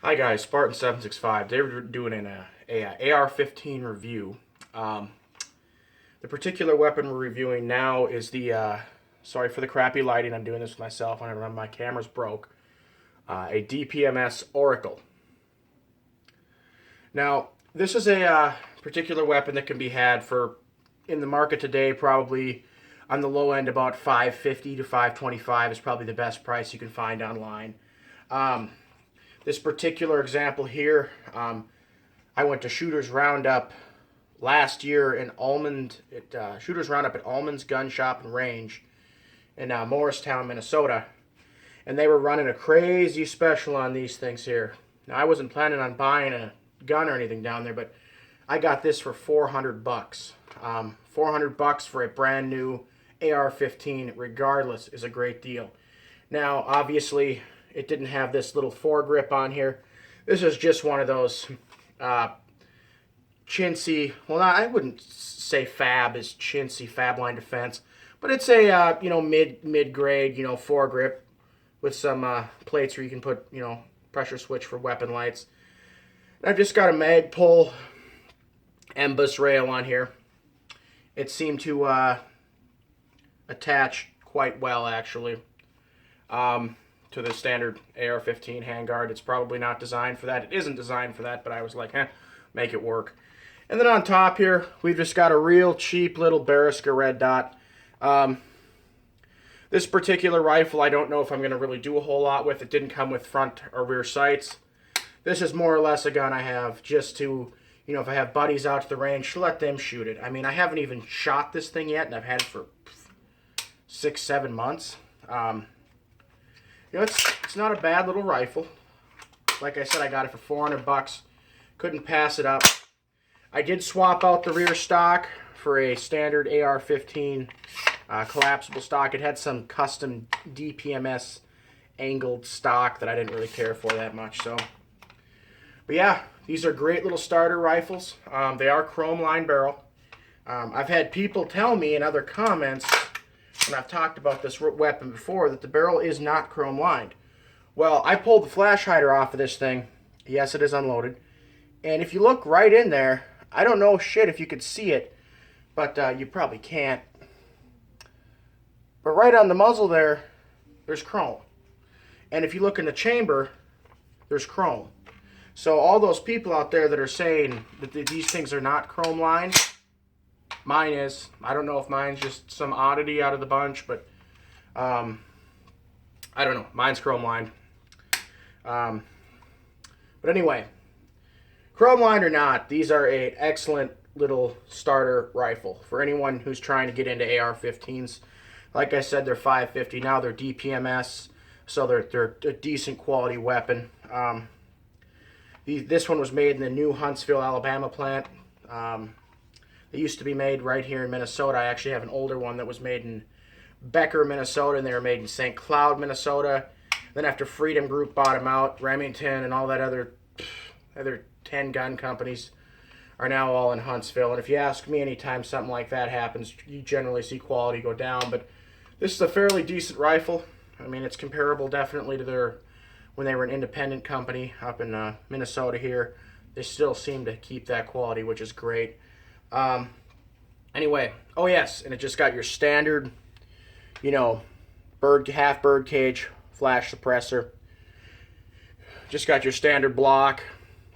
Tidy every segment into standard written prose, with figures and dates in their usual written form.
Hi guys, Spartan765. They were doing an AR-15 review. The particular weapon we're reviewing now is the, sorry for the crappy lighting, I'm doing this with myself, I remember my camera's broke, a DPMS Oracle. Now, this is a particular weapon that can be had for, in the market today, probably on the low end about $550 to $525 is probably the best price you can find online. This particular example here, I went to Shooters Roundup last year in Almond, Shooters Roundup at Almond's Gun Shop and Range in Morristown, Minnesota, and they were running a crazy special on these things here. Now, I wasn't planning on buying a gun or anything down there, but I got this for $400. $400 for a brand new AR-15, regardless, is a great deal. Now, obviously, it didn't have this little foregrip on here. This is just one of those chintzy, well, I wouldn't say fab is chintzy, fab line defense, but it's a mid-grade, foregrip with some plates where you can put, pressure switch for weapon lights. And I've just got a Magpul Embus rail on here. It seemed to attach quite well, actually. To the standard AR-15 handguard. It's probably not designed for that. It isn't designed for that, but I was like, make it work. And then on top here, we've just got a real cheap little Beresca red dot. This particular rifle, I don't know if I'm going to really do a whole lot with. It didn't come with front or rear sights. This is more or less a gun I have just to, if I have buddies out to the range, let them shoot it. I mean, I haven't even shot this thing yet, and I've had it for 6-7 months. It's not a bad little rifle. Like I said, I got it for $400. Couldn't pass it up. I did swap out the rear stock for a standard AR-15 collapsible stock. It had some custom DPMS angled stock that I didn't really care for that much. But yeah, these are great little starter rifles. They are chrome lined barrel. I've had people tell me in other comments when I've talked about this weapon before that the barrel is not chrome lined. Well, I pulled the flash hider off of this thing. Yes, it is unloaded. And if you look right in there, I don't know shit if you could see it, but you probably can't. But right on the muzzle there's chrome. And if you look in the chamber, there's chrome. So all those people out there that are saying that these things are not chrome lined, mine is. I don't know if mine's just some oddity out of the bunch, but I don't know. Mine's chrome lined. But anyway, chrome lined or not, these are an excellent little starter rifle for anyone who's trying to get into AR-15s. Like I said, they're $550 now. They're DPMS, so they're a decent quality weapon. This one was made in the new Huntsville, Alabama plant. They used to be made right here in Minnesota. I actually have an older one that was made in Becker, Minnesota, and they were made in St. Cloud, Minnesota. Then after Freedom Group bought them out, Remington and all that other 10 gun companies are now all in Huntsville. And if you ask me, anytime something like that happens, you generally see quality go down. But this is a fairly decent rifle. I mean, it's comparable definitely to when they were an independent company up in Minnesota here. They still seem to keep that quality, which is great. Anyway, oh yes, and it just got your standard, half bird cage flash suppressor. Just got your standard block,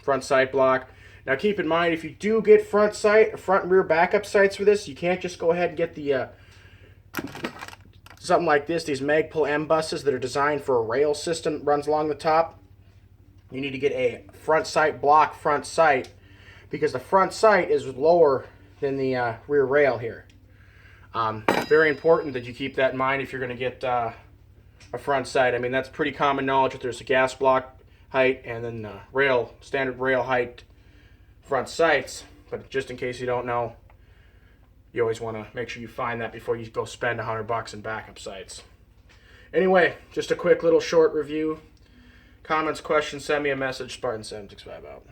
front sight block. Now keep in mind, if you do get front and rear backup sights for this, you can't just go ahead and get the something like this, these Magpul Embuses that are designed for a rail system that runs along the top. You need to get a front sight block front sight, because the front sight is lower than the rear rail here. Very important that you keep that in mind if you're going to get a front sight. I mean, that's pretty common knowledge that there's a gas block height and then standard rail height front sights. But just in case you don't know, you always want to make sure you find that before you go spend $100 in backup sights. Anyway, just a quick little short review. Comments, questions, send me a message. Spartan765 out.